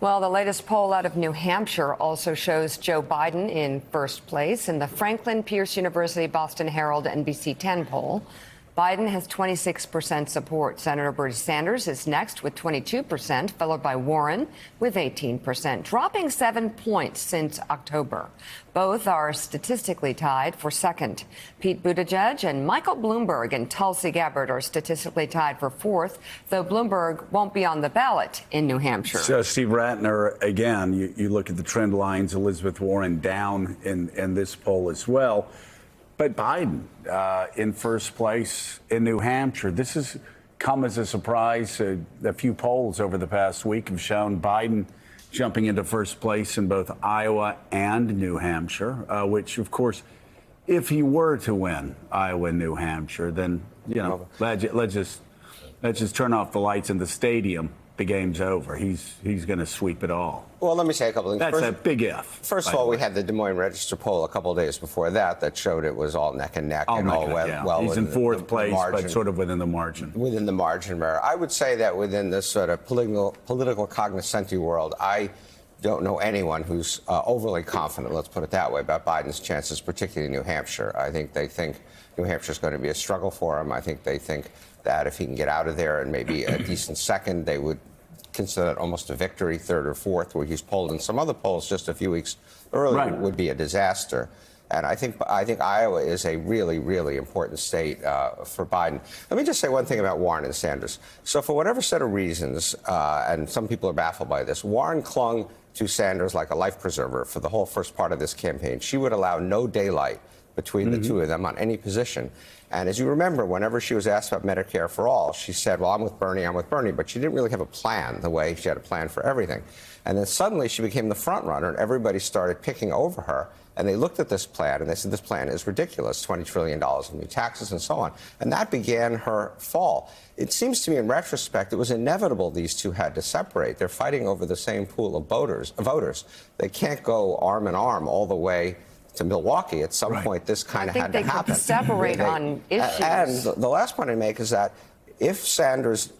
Well, the latest poll out of New Hampshire also shows Joe Biden in first place in the Franklin Pierce University Boston Herald NBC 10 poll. Biden has 26% support. Senator Bernie Sanders is next with 22%, followed by Warren with 18%, dropping 7 points since October. Both are statistically tied for second. Pete Buttigieg and Michael Bloomberg and Tulsi Gabbard are statistically tied for fourth, though Bloomberg won't be on the ballot in New Hampshire. So, Steve Ratner, again, you look at the trend lines, Elizabeth Warren down in this poll as well. But Biden in first place in New Hampshire. This has come as a surprise. A few polls over the past week have shown Biden jumping into first place in both Iowa and New Hampshire, which, of course, if he were to win Iowa and New Hampshire, then, you know, let's just turn off the lights in the stadium. The game's over. He's going to sweep it all. Well, let me say a couple of things. That's a big if. First of all, we had the Des Moines Register poll a couple of days before that showed it was all neck and neck. Well, he's in fourth place, but sort of within the margin. Within the margin of error. I would say that within this sort of political cognoscenti world, I don't know anyone who's overly confident, let's put it that way, about Biden's chances, particularly in New Hampshire. I think they think New Hampshire is going to be a struggle for him. I think they think that if he can get out of there and maybe a decent second, they would consider that almost a victory, third or fourth, where he's polled in some other polls just a few weeks earlier would be a disaster. And I think Iowa is a really, really important state for Biden. Let me just say one thing about Warren and Sanders. So for whatever set of reasons, and some people are baffled by this, Warren clung to Sanders like a life preserver for the whole first part of this campaign. She would allow no daylight between the two of them on any position. And as you remember, whenever she was asked about Medicare for All, she said, well, I'm with Bernie, but she didn't really have a plan the way she had a plan for everything. And then suddenly she became the front runner and everybody started picking over her. And they looked at this plan and they said, this plan is ridiculous, $20 trillion in new taxes and so on. And that began her fall. It seems to me in retrospect, it was inevitable these two had to separate. They're fighting over the same pool of voters. They can't go arm in arm all the way to Milwaukee. At some point, this kind of had to happen. I think they could separate on issues. And the last point I make is that if Sanders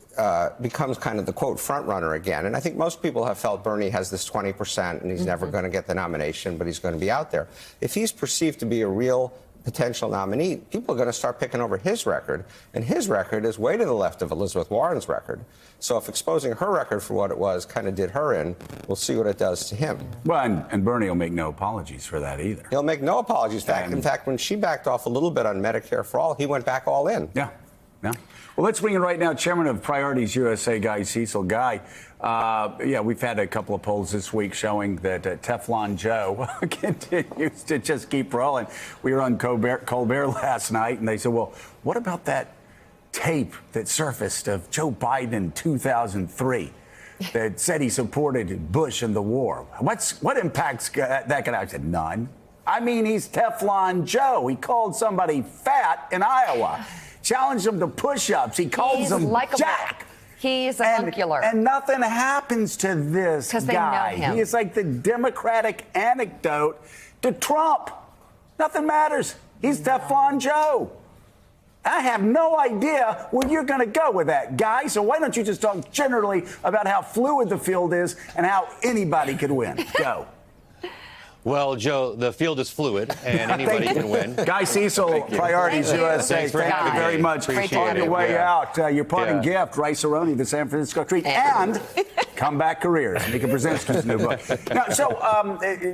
becomes kind of the, quote, front runner again, and I think most people have felt Bernie has this 20% and he's never going to get the nomination, but he's going to be out there. If he's perceived to be a real potential nominee, people are going to start picking over his record, and his record is way to the left of Elizabeth Warren's record. So if exposing her record for what it was kind of did her in, we'll see what it does to him. Well, and Bernie will make no apologies for that either. He'll make no apologies. In fact, when she backed off a little bit on Medicare for All, he went back all in. Yeah. Well, let's bring in right now Chairman of Priorities USA, Guy Cecil. Guy, we've had a couple of polls this week showing that Teflon Joe continues to just keep rolling. We were on Colbert last night, and they said, well, what about that tape that surfaced of Joe Biden in 2003 that said he supported Bush in the war? What impact's that going to have? I said, none. I mean, he's Teflon Joe. He called somebody fat in Iowa. Challenged him to push-ups. He calls him Jack. He's avuncular. And nothing happens to this guy. Because they know him. He is like the Democratic anecdote to Trump. Nothing matters. He's Teflon Joe. I have no idea where you're going to go with that, Guy. So why don't you just talk generally about how fluid the field is and how anybody could win? Go. Well, Joe, the field is fluid, and anybody can win. Guy Cecil, Priorities USA. Thank you very much. On the way out, your parting gift, Rice Aroni, the San Francisco Treat, and Comeback Careers, Mika Brzezinski's new book. Now, so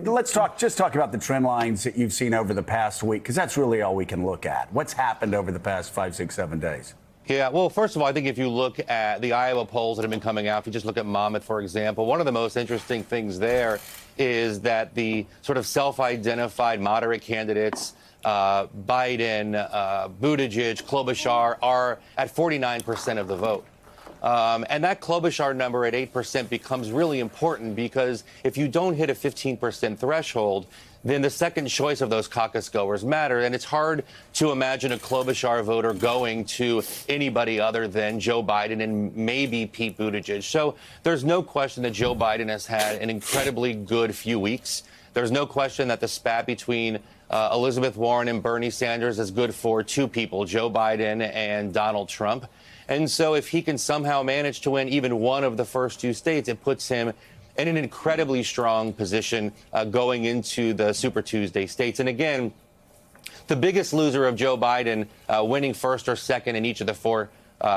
let's talk about the trend lines that you've seen over the past week, because that's really all we can look at. What's happened over the past 5, 6, 7 days? Yeah, well, first of all, I think if you look at the Iowa polls that have been coming out, if you just look at Monmouth, for example, one of the most interesting things there is that the sort of self-identified moderate candidates, Biden, Buttigieg, Klobuchar, are at 49% of the vote. And that Klobuchar number at 8% becomes really important because if you don't hit a 15% threshold, then the second choice of those caucus goers matter. And it's hard to imagine a Klobuchar voter going to anybody other than Joe Biden and maybe Pete Buttigieg. So there's no question that Joe Biden has had an incredibly good few weeks. There's no question that the spat between Elizabeth Warren and Bernie Sanders is good for two people, Joe Biden and Donald Trump. And so if he can somehow manage to win even one of the first two states, it puts him in an incredibly strong position going into the Super Tuesday states. And again, the biggest loser of Joe Biden winning first or second in each of the four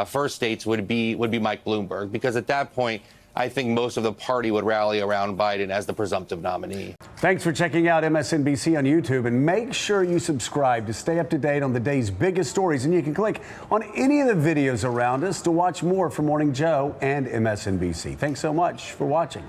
first states would be Mike Bloomberg, because at that point, I think most of the party would rally around Biden as the presumptive nominee. Thanks for checking out MSNBC on YouTube, and make sure you subscribe to stay up to date on the day's biggest stories. And you can click on any of the videos around us to watch more from Morning Joe and MSNBC. Thanks so much for watching.